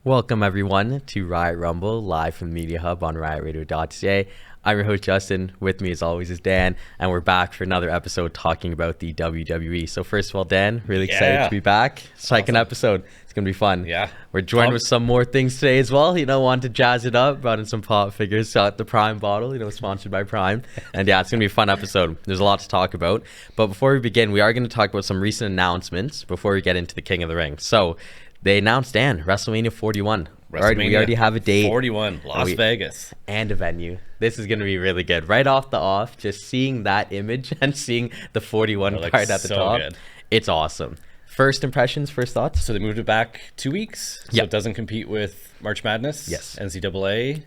Welcome everyone to Riot Rumble, live from the Media Hub on riotradio.ca. I'm your host Justin. With me as always is Dan, and we're back for another episode talking about the WWE. So first of all, Dan, really excited to be back. Second episode. It's going to be fun. Yeah. We're joined with some more things today as well. Wanted to jazz it up, brought in some pop figures, at the Prime bottle, sponsored by Prime. And yeah, it's going to be a fun episode. There's a lot to talk about. But before we begin, we are going to talk about some recent announcements before we get into the King of the Ring. So they announced, Dan, WrestleMania 41. We already have a date. 41, Las Vegas. And a venue. This is going to be really good. Right off the off, just seeing that image and seeing the 41 card at the top. Good. It's awesome. First impressions, first thoughts? So they moved it back 2 weeks. So it doesn't compete with March Madness. Yes. NCAA.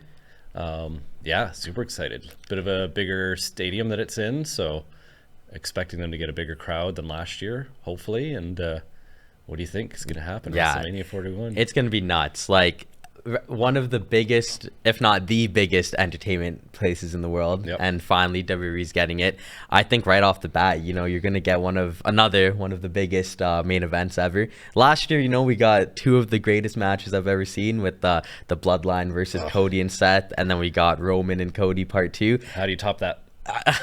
Yeah, super excited. Bit of a bigger stadium that it's in. So expecting them to get a bigger crowd than last year, hopefully. And what do you think is going to happen? Yeah, WrestleMania 41. It's going to be nuts. Like one of the biggest, if not the biggest, entertainment places in the world. Yep. And finally, WWE's getting it. I think right off the bat, you're going to get one of the biggest main events ever. Last year, we got two of the greatest matches I've ever seen with the Bloodline versus Cody and Seth, and then we got Roman and Cody Part 2. How do you top that?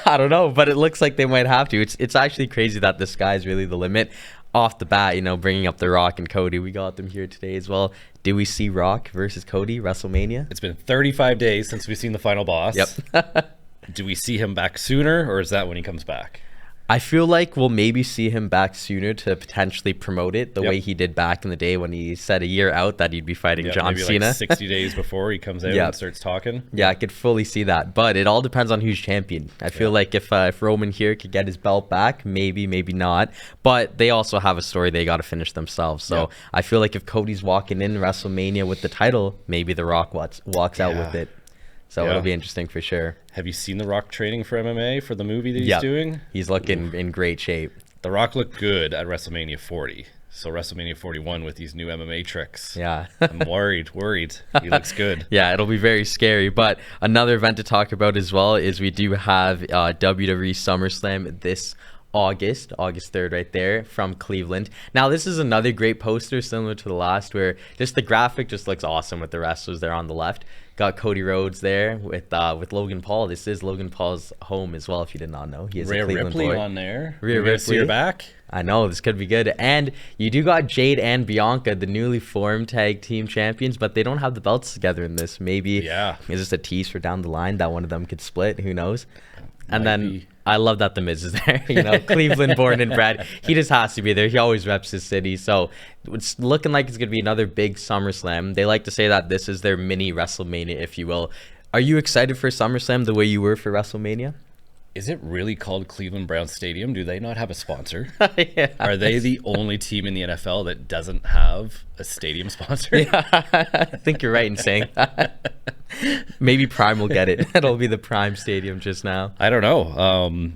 I don't know, but it looks like they might have to. It's actually crazy that the sky is really the limit. Off the bat, bringing up The Rock and Cody, we got them here today as well. Do we see Rock versus Cody WrestleMania? It's been 35 days since we've seen the final boss. Yep. Do we see him back sooner, or is that when he comes back? I feel like we'll maybe see him back sooner to potentially promote it the way he did back in the day when he said a year out that he'd be fighting John maybe Cena. Like 60 days before he comes out and starts talking. Yeah, I could fully see that. But it all depends on who's champion. I feel like if Roman here could get his belt back, maybe not. But they also have a story they got to finish themselves. So I feel like if Cody's walking in WrestleMania with the title, maybe The Rock walks out with it. So it'll be interesting for sure. Have you seen The Rock training for MMA for the movie that he's doing? He's looking in great shape. The Rock looked good at WrestleMania 40. So WrestleMania 41 with these new MMA tricks. Yeah. I'm worried. He looks good. Yeah, it'll be very scary. But another event to talk about as well is we do have WWE SummerSlam this August 3rd right there from Cleveland. Now this is another great poster similar to the last, where just the graphic just looks awesome with the wrestlers there on the left. Got Cody Rhodes there with Logan Paul. This is Logan Paul's home as well, if you did not know. He is Rhea a Cleveland Ripley boy. on there. Rhea Ripley are back. I know, this could be good. And you do got Jade and Bianca, the newly formed tag team champions, but they don't have the belts together in this. Maybe is this a tease for down the line that one of them could split? Who knows? And then I love that The Miz is there. Cleveland born and bred. He just has to be there. He always reps his city. So it's looking like it's going to be another big SummerSlam. They like to say that this is their mini WrestleMania, if you will. Are you excited for SummerSlam the way you were for WrestleMania? Is it really called Cleveland Browns Stadium? Do they not have a sponsor? Are they the only team in the NFL that doesn't have a stadium sponsor? Yeah, I think you're right in saying that. Maybe Prime will get it. It'll be the Prime Stadium just now. I don't know.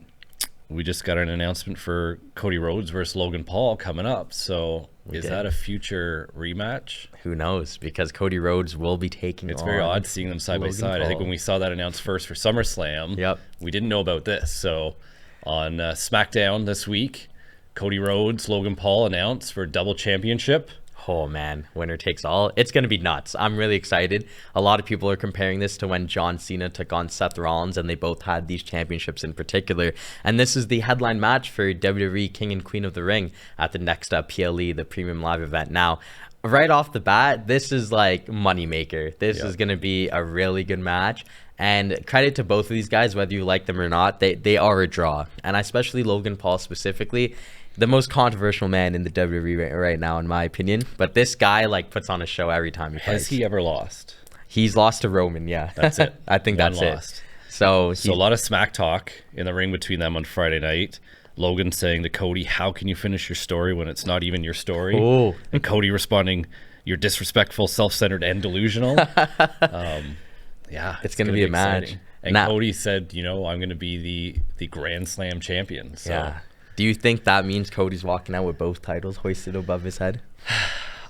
We just got an announcement for Cody Rhodes versus Logan Paul coming up. So is that a future rematch? Who knows? Because Cody Rhodes will be taking It's very odd seeing them side by side. I think when we saw that announced first for SummerSlam, we didn't know about this. So on SmackDown this week, Cody Rhodes, Logan Paul announced for double championship. Oh man, winner takes all. It's going to be nuts. I'm really excited. A lot of people are comparing this to when John Cena took on Seth Rollins, and they both had these championships in particular. And this is the headline match for WWE King and Queen of the Ring at the next PLE, the Premium Live event. Now, right off the bat, this is like moneymaker. This is going to be a really good match. And credit to both of these guys, whether you like them or not, they are a draw. And especially Logan Paul specifically, the most controversial man in the WWE right now, in my opinion. But this guy puts on a show every time he fights. Has he ever lost? He's lost to Roman, yeah. That's it. I think that's lost. it. So a lot of smack talk in the ring between them on Friday night. Logan saying to Cody, how can you finish your story when it's not even your story? Ooh. And Cody responding, you're disrespectful, self-centered, and delusional. It's going to be a match. Exciting. And Cody said, I'm going to be the Grand Slam champion. So. Yeah. Do you think that means Cody's walking out with both titles hoisted above his head?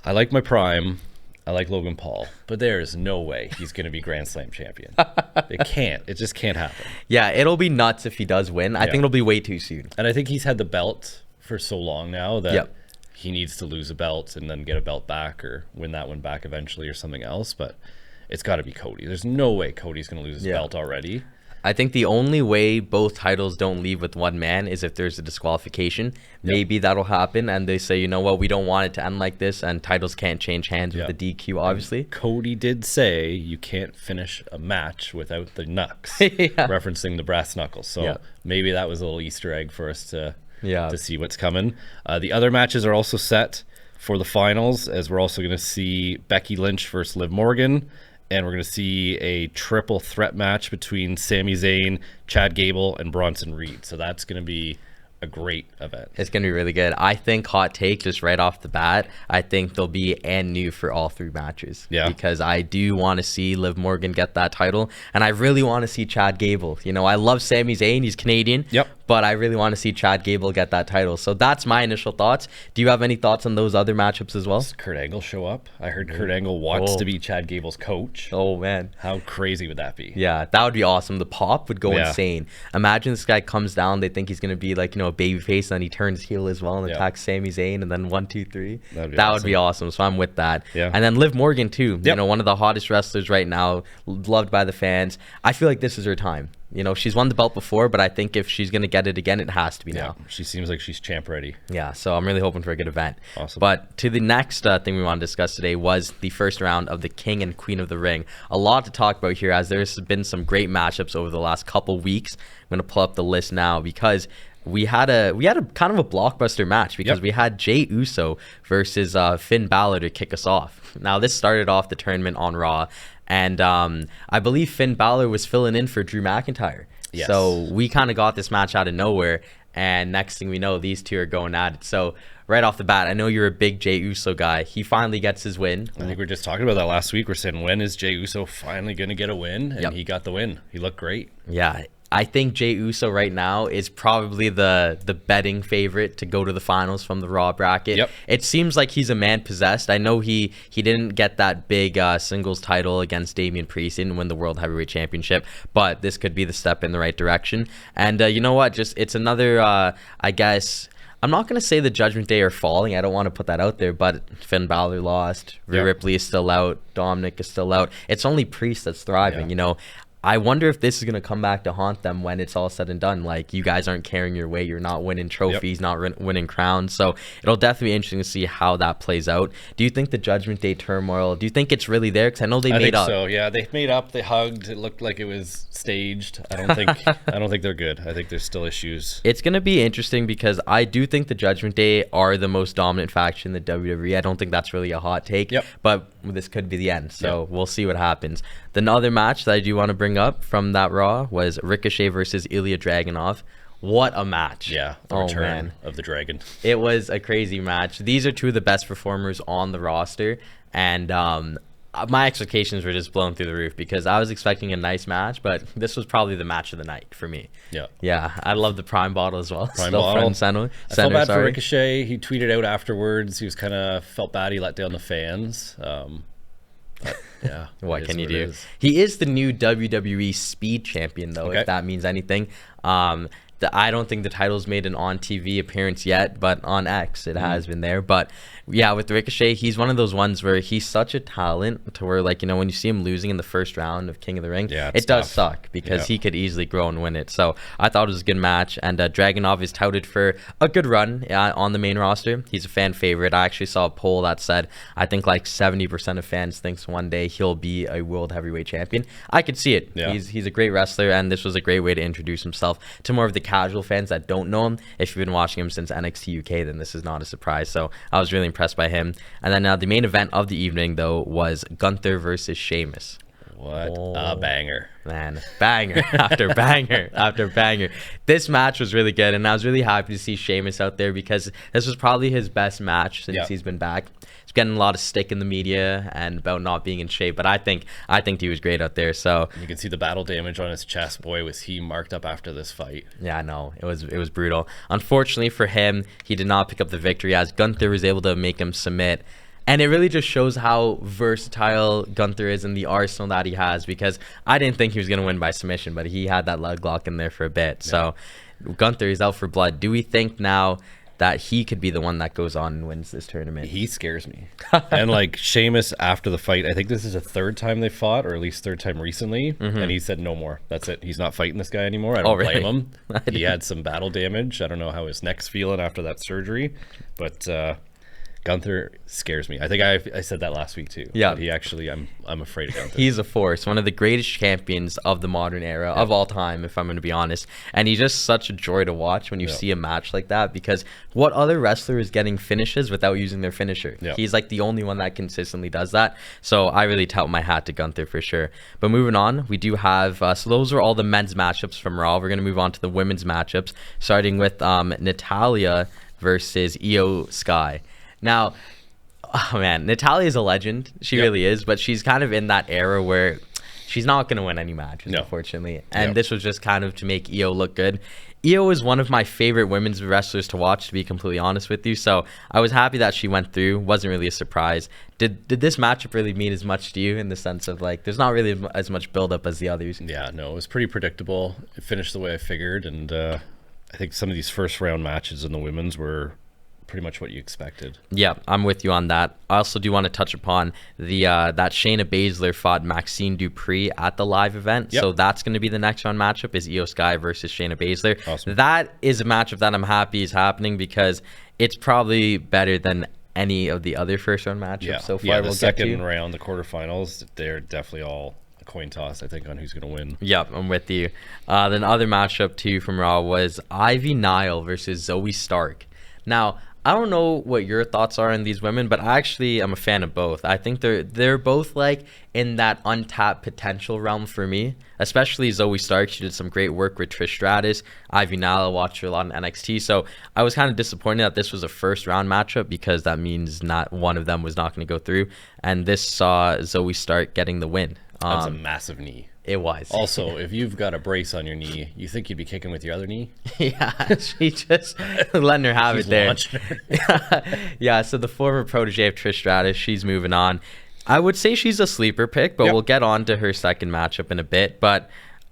I like my prime. I like Logan Paul, but there is no way he's going to be Grand Slam champion. It just can't happen. Yeah, it'll be nuts if he does win. I think it'll be way too soon. And I think he's had the belt for so long now that he needs to lose a belt and then get a belt back or win that one back eventually or something else. But it's got to be Cody. There's no way Cody's going to lose his belt already. I think the only way both titles don't leave with one man is if there's a disqualification. Maybe that'll happen, and they say, you know what, we don't want it to end like this, and titles can't change hands with the DQ, obviously. And Cody did say you can't finish a match without the knucks, referencing the brass knuckles. So maybe that was a little Easter egg for us to see what's coming. The other matches are also set for the finals, as we're also going to see Becky Lynch versus Liv Morgan. And we're going to see a triple threat match between Sami Zayn, Chad Gable, and Bronson Reed. So that's going to be a great event. It's going to be really good. I think, hot take, just right off the bat, I think they'll be and new for all 3 matches. Yeah. Because I do want to see Liv Morgan get that title, and I really want to see Chad Gable. You know, I love Sami Zayn. He's Canadian. Yep. But I really want to see Chad Gable get that title. So that's my initial thoughts. Do you have any thoughts on those other matchups as well? Does Kurt Angle show up? I heard Kurt Angle wants to be Chad Gable's coach. Oh, man. How crazy would that be? Yeah, that would be awesome. The pop would go insane. Imagine this guy comes down. They think he's going to be like, you know, a baby face, and then he turns heel as well and attacks Sami Zayn, and then 1, 2, 3. That would be awesome. So I'm with that. Yeah. And then Liv Morgan, too. You know, one of the hottest wrestlers right now, loved by the fans. I feel like this is her time. You know, she's won the belt before, but I think if she's going to get it again, it has to be now. She seems like she's champ ready. Yeah, so I'm really hoping for a good event. Awesome. But to the next thing we want to discuss today was the first round of the King and Queen of the Ring. A lot to talk about here, as there's been some great matchups over the last couple weeks. I'm going to pull up the list now because we had a kind of a blockbuster match because we had Jey Uso versus Finn Balor to kick us off. Now, this started off the tournament on Raw, and I believe Finn Balor was filling in for Drew McIntyre. Yes. So we kind of got this match out of nowhere, and next thing we know, these two are going at it. So right off the bat, I know you're a big Jey Uso guy. He finally gets his win. I think we were just talking about that last week. We're saying, when is Jey Uso finally going to get a win? And he got the win. He looked great. Yeah. I think Jey Uso right now is probably the betting favorite to go to the finals from the Raw bracket. Yep. It seems like he's a man possessed. I know he didn't get that big singles title against Damian Priest, didn't win the World Heavyweight Championship, but this could be the step in the right direction. And you know what? Just it's another, I guess, I'm not going to say the Judgment Day are falling. I don't want to put that out there, but Finn Balor lost. Rhea Ripley is still out. Dominic is still out. It's only Priest that's thriving, you know. I wonder if this is going to come back to haunt them when it's all said and done. Like, you guys aren't carrying your weight. You're not winning trophies, not winning crowns. So it'll definitely be interesting to see how that plays out. Do you think the Judgment Day turmoil, do you think it's really there? Because I know they made up. So, yeah. They made up. They hugged. It looked like it was staged. I don't think they're good. I think there's still issues. It's going to be interesting because I do think the Judgment Day are the most dominant faction in the WWE. I don't think that's really a hot take. But this could be the end. So we'll see what happens. The other match that I do want to bring up from that Raw was Ricochet versus Ilya Dragunov. What a match. Yeah, the return of the Dragon. It was a crazy match. These are two of the best performers on the roster, and my expectations were just blown through the roof because I was expecting a nice match, but this was probably the match of the night for me. Yeah, I love the Prime bottle as well. Prime bottle. Center, I felt bad for Ricochet. He tweeted out afterwards. He was kind of felt bad he let down the fans. But yeah, what can you do? He is the new WWE Speed Champion, though, if that means anything. I don't think the title's made an on-TV appearance yet, but on X it has been there. But yeah, with Ricochet, he's one of those ones where he's such a talent to where, like, you know, when you see him losing in the first round of King of the Ring, it does suck because he could easily grow and win it. So I thought it was a good match, and Dragunov is touted for a good run on the main roster. He's a fan favorite. I actually saw a poll that said I think like 70% of fans thinks one day he'll be a World Heavyweight Champion. I could see it. He's a great wrestler, and this was a great way to introduce himself to more of the casual fans that don't know him. If you've been watching him since NXT UK, then this is not a surprise. So I was really impressed by him. And then the main event of the evening, though, was Gunther versus Sheamus. What a banger. Man, banger after banger after banger. This match was really good, and I was really happy to see Sheamus out there because this was probably his best match since he's been back. He's getting a lot of stick in the media and about not being in shape, but I think he was great out there. So you can see the battle damage on his chest. Boy, was he marked up after this fight. Yeah, no, it was brutal. Unfortunately for him, he did not pick up the victory as Gunther was able to make him submit. And it really just shows how versatile Gunther is in the arsenal that he has, because I didn't think he was going to win by submission, but he had that leg lock in there for a bit. So Gunther is out for blood. Do we think now that he could be the one that goes on and wins this tournament. He scares me. And like Sheamus after the fight, I think this is a third time they fought, or at least third time recently, and he said no more. That's it. He's not fighting this guy anymore. I don't blame him. He had some battle damage. I don't know how his neck's feeling after that surgery, but Gunther scares me. I think I said that last week too. Yeah. But he actually, I'm afraid of Gunther. He's a force, one of the greatest champions of the modern era, of all time, if I'm going to be honest. And he's just such a joy to watch when you see a match like that, because what other wrestler is getting finishes without using their finisher? He's like the only one that consistently does that. So I really tout my hat to Gunther for sure. But moving on, we do have, so those are all the men's matchups from Raw. We're going to move on to the women's matchups, starting with Natalya versus Io Sky. Now, oh man, Natalya is a legend. She really is, but she's kind of in that era where she's not going to win any matches, unfortunately. And this was just kind of to make Io look good. Io is one of my favorite women's wrestlers to watch, to be completely honest with you. So I was happy that she went through. Wasn't really a surprise. Did this matchup really mean as much to you, in the sense of like there's not really as much buildup as the others? Yeah, no, it was pretty predictable. It finished the way I figured, and I think some of these first round matches in the women's were pretty much what you expected. Yeah, I'm with you on that. I also do want to touch upon the that Shayna Baszler fought Maxine Dupree at the live event. So that's going to be the next round matchup, is Io Sky versus Shayna Baszler. Awesome. That is a matchup that I'm happy is happening, because it's probably better than any of the other first round matchups so far. The second round, the quarterfinals, they're definitely all a coin toss, I think, on who's going to win. Yep, I'm with you. Then other matchup too from Raw was Ivy Nile versus Zoe Stark. Now, I don't know what your thoughts are on these women, but I actually am a fan of both. I think they're both like in that untapped potential realm for me, especially Zoe Stark. She did some great work with Trish Stratus. Ivy Nile, I watched her a lot in NXT, so I was kind of disappointed that this was a first round matchup, because that means not one of them was not going to go through, and this saw Zoe Stark getting the win. That's a massive knee. It was. Also, if you've got a brace on your knee, you think you'd be kicking with your other knee? Yeah, she just letting her have it there. Yeah, so the former protege of Trish Stratus, she's moving on. I would say she's a sleeper pick, but we'll get on to her second matchup in a bit. But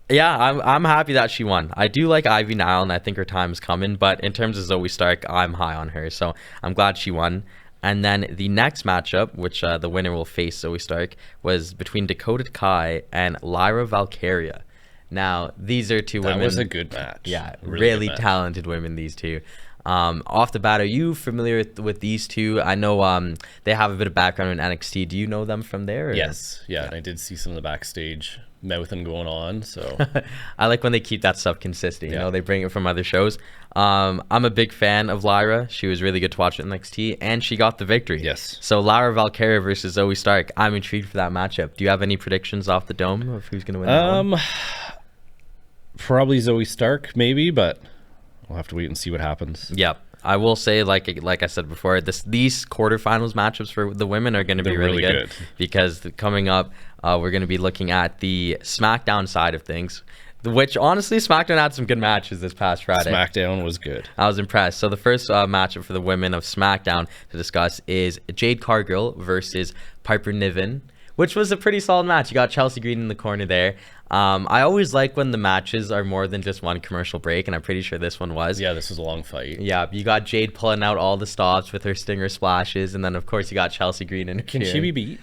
yeah, I'm happy that she won. I do like Ivy Nile, and I think her time is coming. But in terms of Zoe Stark, I'm high on her, so I'm glad she won. And then the next matchup, which the winner will face Zoe Stark, was between Dakota Kai and Lyra Valkyria. Now, these are two women. That was a good match. Yeah, really talented women, these two. Off the bat, are you familiar with these two? I know they have a bit of background in NXT. Do you know them from there? Or? Yes. Yeah, and I did see some of the backstage mouthing going on, so I like when they keep that stuff consistent. You know, they bring it from other shows. I'm a big fan of Lyra. She was really good to watch at NXT, and she got the victory. Yes. So Lyra Valkyria versus Zoe Stark. I'm intrigued for that matchup. Do you have any predictions off the dome of who's going to win that one? Probably Zoe Stark, maybe, but we'll have to wait and see what happens. Yeah. I will say, like I said before, these quarterfinals matchups for the women are going to be really good, because coming up, we're going to be looking at the SmackDown side of things, which honestly, SmackDown had some good matches this past Friday. SmackDown was good. I was impressed. So the first matchup for the women of SmackDown to discuss is Jade Cargill versus Piper Niven, which was a pretty solid match. You got Chelsea Green in the corner there. I always like when the matches are more than just one commercial break, and I'm pretty sure this one was. Yeah, this was a long fight. Yeah, you got Jade pulling out all the stops with her stinger splashes, and then of course you got Chelsea Green in her Can she be beat?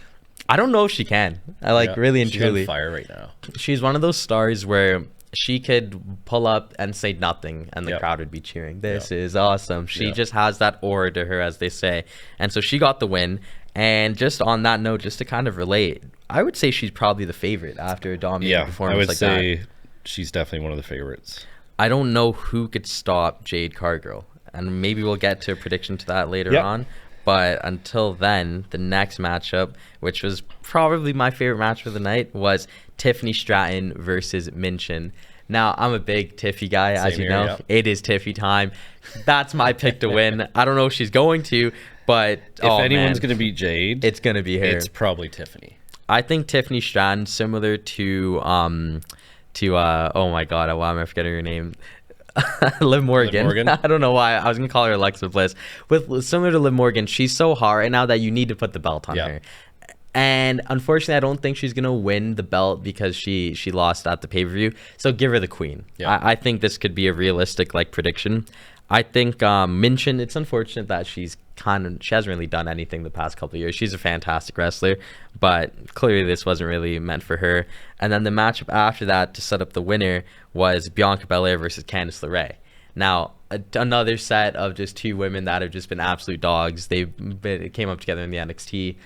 I don't know if she can. Really and truly. She's on fire right now. She's one of those stars where she could pull up and say nothing, and the crowd would be cheering. This is awesome. She just has that aura to her, as they say. And so she got the win. And just on that note, just to kind of relate, I would say she's probably the favorite after a dominating performance like that. I would say she's definitely one of the favorites. I don't know who could stop Jade Cargill, and maybe we'll get to a prediction to that later on. But until then, the next matchup, which was probably my favorite match of the night, was Tiffany Stratton versus Minchin. Now, I'm a big Tiffy guy, as you know. It is Tiffy time. That's my pick to win. I don't know if she's going to, but if anyone's going to beat Jade, it's going to be her. It's probably Tiffany. I think Tiffany Stratton, similar to oh my god, why am I forgetting her name? Liv Morgan. I don't know why. I was gonna call her Alexa Bliss. Similar to Liv Morgan, she's so hard right now that you need to put the belt on her. And unfortunately, I don't think she's gonna win the belt because she lost at the pay-per-view. So give her the queen. I think this could be a realistic prediction. I think Minchin, it's unfortunate that she hasn't really done anything the past couple of years. She's a fantastic wrestler, but clearly this wasn't really meant for her. And then the matchup after that to set up the winner was Bianca Belair versus Candice LeRae. Now, another set of just two women that have just been absolute dogs. They came up together in the NXT.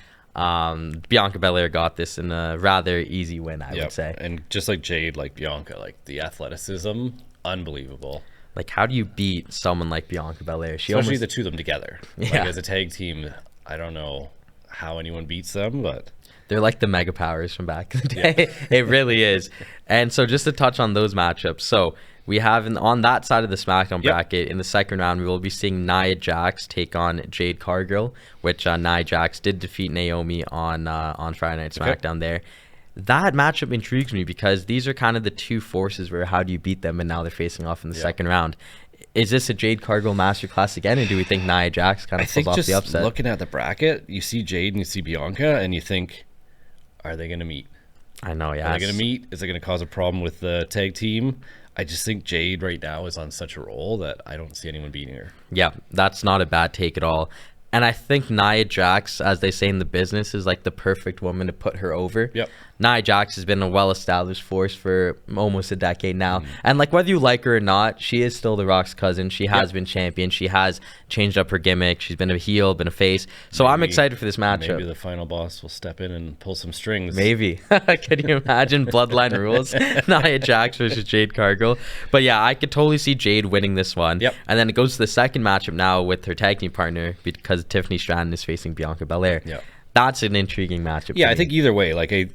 Bianca Belair got this in a rather easy win, I would say. And just like Jade, like Bianca, like the athleticism, unbelievable. Like, how do you beat someone like Bianca Belair? Especially the two of them together. Like, as a tag team, I don't know how anyone beats them, but they're like the mega powers from back in the day. It really is. And so just to touch on those matchups. So we have on that side of the SmackDown bracket, in the second round, we will be seeing Nia Jax take on Jade Cargill, which Nia Jax did defeat Naomi on Friday Night SmackDown there. That matchup intrigues me because these are kind of the two forces where how do you beat them, and now they're facing off in the second round. Is this a Jade Cargill masterclass again, or do we think Nia Jax kind of pulls off the upset? Looking at the bracket, you see Jade and you see Bianca, and you think, are they going to meet? I know, yeah. Are they going to meet? Is it going to cause a problem with the tag team? I just think Jade right now is on such a roll that I don't see anyone beating her. Yeah, that's not a bad take at all. And I think Nia Jax, as they say in the business, is like the perfect woman to put her over. Yep. Nia Jax has been a well-established force for almost a decade now. And like whether you like her or not, she is still The Rock's cousin. She has been champion. She has changed up her gimmick. She's been a heel, been a face. So I'm excited for this matchup. Maybe the final boss will step in and pull some strings. Maybe. Can you imagine Bloodline rules? Nia Jax versus Jade Cargill. But yeah, I could totally see Jade winning this one. Yep. And then it goes to the second matchup now with her tag team partner because Tiffany Stratton is facing Bianca Belair. Yeah. That's an intriguing matchup. Yeah, I think either way, like I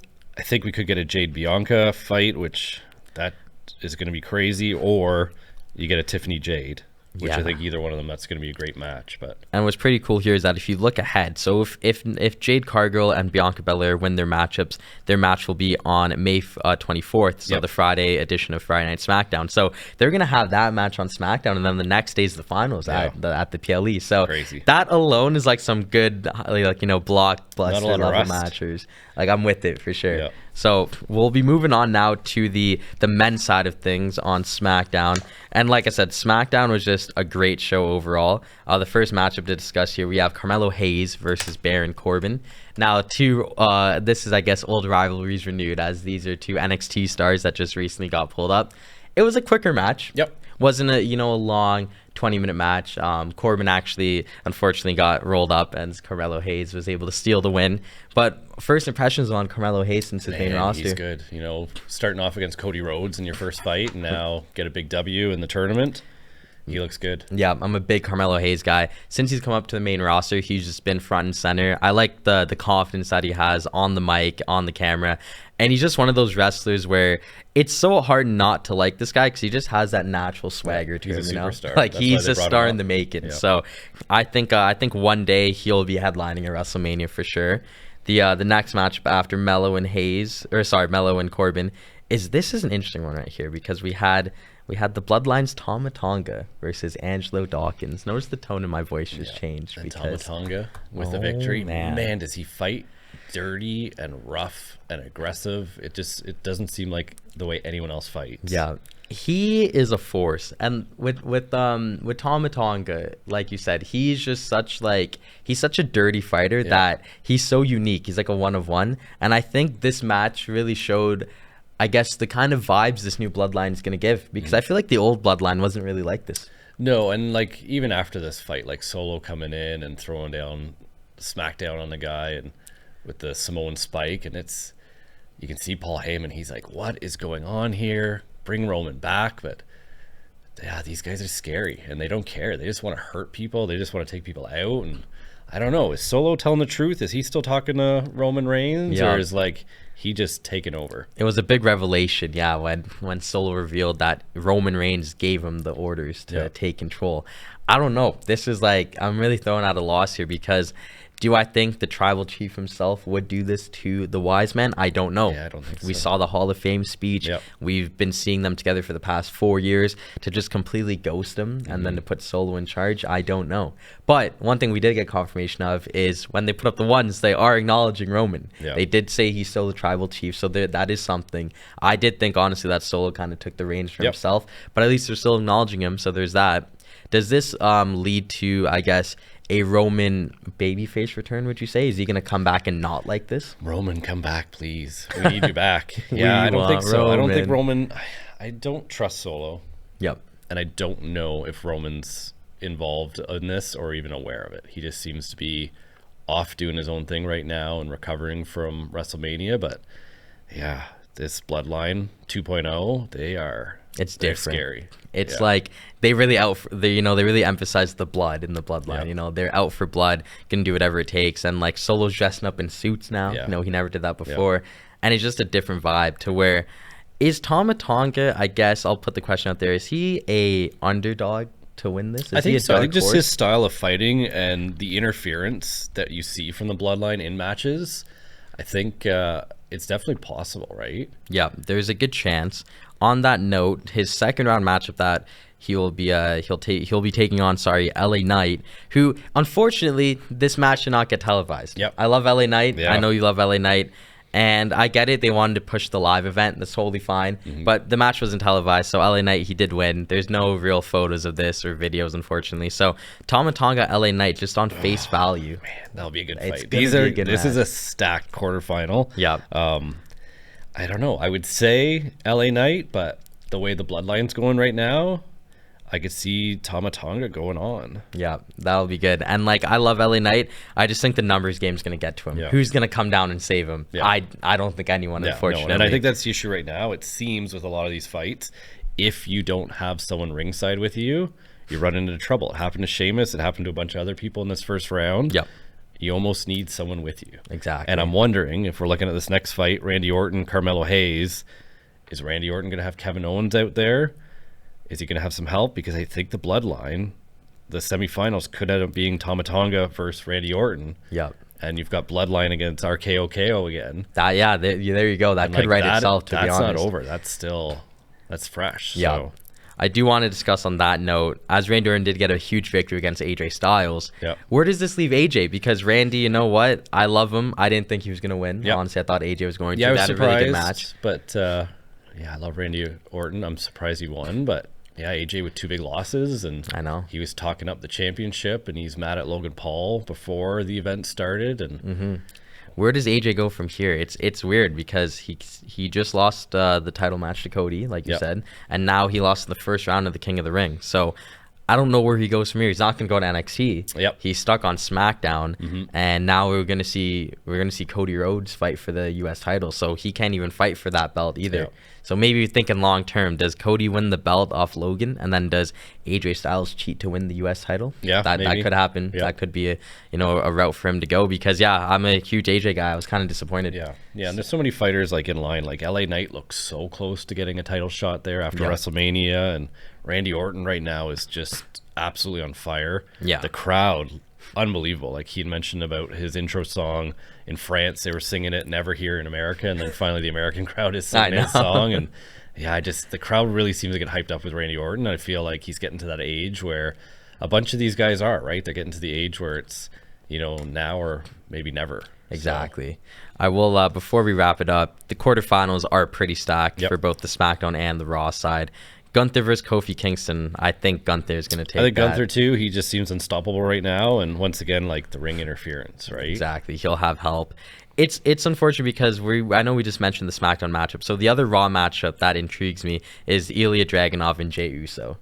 think we could get a Jade Bianca fight, which that is going to be crazy, or you get a Tiffany Jade, which I think either one of them, that's going to be a great match. And what's pretty cool here is that if you look ahead, so if Jade Cargill and Bianca Belair win their matchups, their match will be on May 24th, so the Friday edition of Friday Night SmackDown. So they're going to have that match on SmackDown, and then the next day is the finals at the PLE. So crazy. That alone is like some good, blockbuster level matches. Like, I'm with it for sure. Yeah. So we'll be moving on now to the men's side of things on SmackDown. And like I said, SmackDown was just a great show overall. The first matchup to discuss here, we have Carmelo Hayes versus Baron Corbin. Now, this is, I guess, old rivalries renewed, as these are two NXT stars that just recently got pulled up. It was a quicker match. Yep. Wasn't a long 20-minute match. Corbin actually, unfortunately, got rolled up, and Carmelo Hayes was able to steal the win. But first impressions on Carmelo Hayes since his main roster. He's good. Starting off against Cody Rhodes in your first fight, and now get a big W in the tournament. He looks good. Yeah, I'm a big Carmelo Hayes guy. Since he's come up to the main roster, he's just been front and center. I like the confidence that he has on the mic, on the camera. And he's just one of those wrestlers where it's so hard not to like this guy because he just has that natural swagger to him. He's a superstar. Like, he's a star in the making. Yeah. So I think one day he'll be headlining a WrestleMania for sure. The next matchup after Melo and Corbin is an interesting one right here because we had the Bloodlines Tama Tonga versus Angelo Dawkins. Notice the tone in my voice just changed. And Tama Tonga with the victory. Man, does he fight dirty and rough and aggressive. It doesn't seem like the way anyone else fights. Yeah. He is a force. And with Tama Tonga, like you said, he's such a dirty fighter that he's so unique. He's like a one of one. And I think this match really showed, I guess, the kind of vibes this new bloodline is going to give, because I feel like the old bloodline wasn't really like this. No, and like even after this fight, like Solo coming in and throwing down smackdown on the guy and with the Samoan spike, and you can see Paul Heyman, he's like, what is going on here? Bring Roman back. But yeah, these guys are scary and they don't care. They just want to hurt people. They just want to take people out. And I don't know, is Solo telling the truth? Is he still talking to Roman Reigns, or is like he just taken over? It was a big revelation, when Solo revealed that Roman Reigns gave him the orders to take control. I don't know. This is like, I'm really throwing out a loss here, because Do I think the tribal chief himself would do this to the wise man? I don't know. Yeah, I don't think We so. saw the Hall of Fame speech. Yep. We've been seeing them together for the past 4 years. To just completely ghost him and then to put Solo in charge, I don't know. But one thing we did get confirmation of is when they put up the ones, they are acknowledging Roman. Yeah. They did say he's still the tribal chief, so that is something. I did think, honestly, that Solo kind of took the reins for Yep. himself, but at least they're still acknowledging him, so there's that. Does this lead to, I guess, a Roman babyface return, would you say? Is he going to come back and not like this? Roman, come back, please. We need you back. Yeah, I don't think want so. I don't think Roman. Roman. I don't trust Solo, Yep. and I don't know if Roman's involved in this or even aware of it. He just seems to be off doing his own thing right now and recovering from WrestleMania. But yeah, this Bloodline 2.0, they're Different. scary. It's Yeah. like they really they really emphasize the blood in the bloodline. Yep. You know, they're out for blood, gonna do whatever it takes. And like Solo's dressing up in suits now. Yeah. You know, he never did that before. And it's just a different vibe to where is Tama Tonga, I guess I'll put the question out there, is he a underdog to win this? Is I he think a so. I dark think just horse? his style of fighting and the interference that you see from the Bloodline in matches, I think it's definitely possible, right? Yeah, there's a good chance. On that note, his second round matchup that he'll be taking on LA Knight, who unfortunately this match did not get televised. Yep. I love LA Knight. Yeah. I know you love LA Knight. And I get it. They wanted to push the live event. That's totally fine. But the match wasn't televised, so LA Knight, he did win. There's no real photos of this or videos, unfortunately. So Tama Tonga, LA Knight, just on face value. Man, that'll be a good It's fight. gonna be a good This is match. a stacked quarterfinal. Yeah. I don't know. I would say LA Knight, but the way the Bloodline's going right now, I could see Tama Tonga going on. Yeah, that'll be good. And like, I love LA Knight. I just think the numbers game's gonna get to him. Yeah. Who's gonna come down and save him? Yeah. I don't think anyone, Yeah, unfortunately. no, and I think that's the issue right now. It seems with a lot of these fights, if you don't have someone ringside with you, you run into trouble. It happened to Sheamus. It happened to a bunch of other people in this first round. Yep. You almost need someone with you. Exactly. And I'm wondering if we're looking at this next fight, Randy Orton, Carmelo Hayes, is Randy Orton going to have Kevin Owens out there? Is he going to have some help? Because I think the Bloodline, the semifinals could end up being Tama Tonga versus Randy Orton. Yep. And you've got Bloodline against RKO KO again. That, yeah, there you go. That And, could like, write itself, to be honest. That's not over. That's fresh. Yeah. So, I do want to discuss on that note, as Randy Orton did get a huge victory against AJ Styles. Yep. Where does this leave AJ? Because Randy, you know what? I love him. I didn't think he was going to win. Yep. Honestly, I thought AJ was going to. yeah, I was They had surprised. a really good match. But yeah, I love Randy Orton. I'm surprised he won. But yeah, AJ with 2 big losses. And I know. he was talking up the championship, and he's mad at Logan Paul before the event started. And Where does AJ go from here? It's weird because he just lost the title match to Cody, like you Yep. said, and now he lost in the first round of the King of the Ring. So I don't know where he goes from here. He's not going to go to NXT. Yep. He's stuck on SmackDown, and now we're gonna see Cody Rhodes fight for the U.S. title. So he can't even fight for that belt either. Yep. So maybe you're thinking long term. Does Cody win the belt off Logan, and then does AJ Styles cheat to win the U.S. title? Yeah, that maybe. could happen. Yep. That could be a route for him to go, because I'm a huge AJ guy. I was kind of disappointed. yeah, and there's so many fighters like in line. Like LA Knight looks so close to getting a title shot there after Yeah. WrestleMania, and Randy Orton right now is just absolutely on fire. Yeah. The crowd, unbelievable. Like he had mentioned about his intro song in France, they were singing it never here in America, and then finally the American crowd is singing I his know. song. And yeah, the crowd really seems to get hyped up with Randy Orton. I feel like he's getting to that age where a bunch of these guys are, right? They're getting to the age where it's, now or maybe never. Exactly. I will, before we wrap it up, the quarterfinals are pretty stacked Yep. for both the SmackDown and the Raw side. Gunther versus Kofi Kingston. I think Gunther is going to take I think that. Gunther too. He just seems unstoppable right now, and once again, like the ring interference, right? Exactly. He'll have help. It's unfortunate because I know we just mentioned the SmackDown matchup. So the other Raw matchup that intrigues me is Ilya Dragunov and Jey Uso.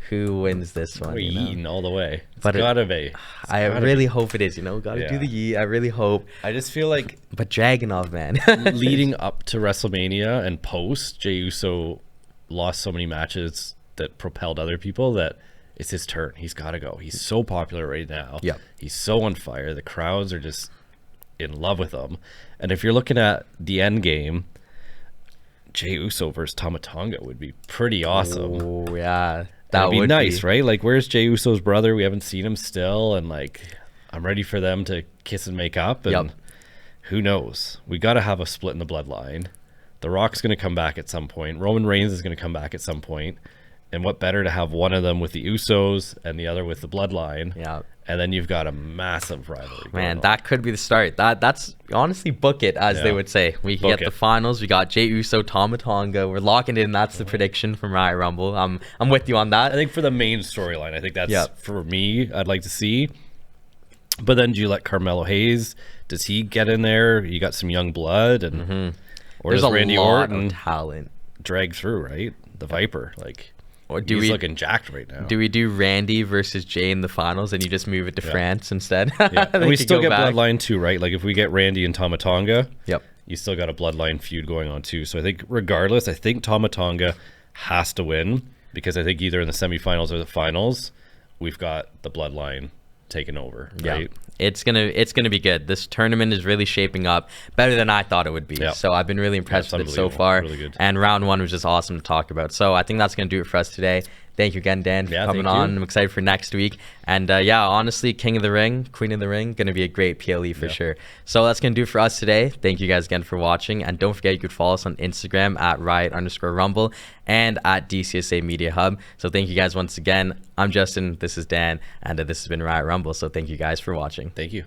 Who wins this one? We're you know? eating all the way. It's But gotta be. I really hope it is. Gotta do Yeah. the yeet. I really hope. I just feel like But Dragunov, man. leading up to WrestleMania and post, Jey Uso lost so many matches that propelled other people that it's his turn. He's got to go. He's so popular right now. Yep. He's so on fire. The crowds are just in love with him. And if you're looking at the end game, Jey Uso versus Tama Tonga would be pretty awesome. Oh yeah, That would be would nice, right? Like, where's Jey Uso's brother? We haven't seen him still, and like, I'm ready for them to kiss and make up, and Yep. who knows? We got to have a split in the bloodline. The Rock's going to come back at some point. Roman Reigns is going to come back at some point. And what better to have one of them with the Usos and the other with the bloodline? Yeah. And then you've got a massive rivalry. Man, that could be the start. That's honestly, book it, as they Yeah. would say. We can Book get the it. finals. We got Jey Uso, Tama Tonga. We're locking in. That's the prediction from Riot Rumble. I'm with you on that. I think for the main storyline, I think that's Yep. for me. I'd like to see. But then do you let Carmelo Hayes? Does he get in there? You got some young blood, and or There's does a Randy lot Orton of talent. drag through? Right, the Viper, like, Or do he's we looking jacked right now. do we do Randy versus Jay in the finals, and you just move it to France instead? Yeah, and They we could still go get back. bloodline too, right? Like if we get Randy and Tama Tonga, Yep. you still got a bloodline feud going on too. So I think regardless, I think Tama Tonga has to win, because I think either in the semifinals or the finals, we've got the bloodline taken over, right? Yeah. It's gonna be good. This tournament is really shaping up better than I thought it would be. Yeah. So I've been really impressed Yeah, with it's it so unbelievable. far. Really good. And round one was just awesome to talk about. So I think that's gonna do it for us today. Thank you again, Dan, for Yeah, coming thank you. on. I'm excited for next week. And yeah, honestly, King of the Ring, Queen of the Ring, gonna be a great PLE for sure. So that's gonna do it for us today. Thank you guys again for watching. And don't forget, you could follow us on Instagram at Riot_Rumble and at DCSA Media Hub. So thank you guys once again. I'm Justin, this is Dan, and this has been Riot Rumble. So thank you guys for watching. Thank you.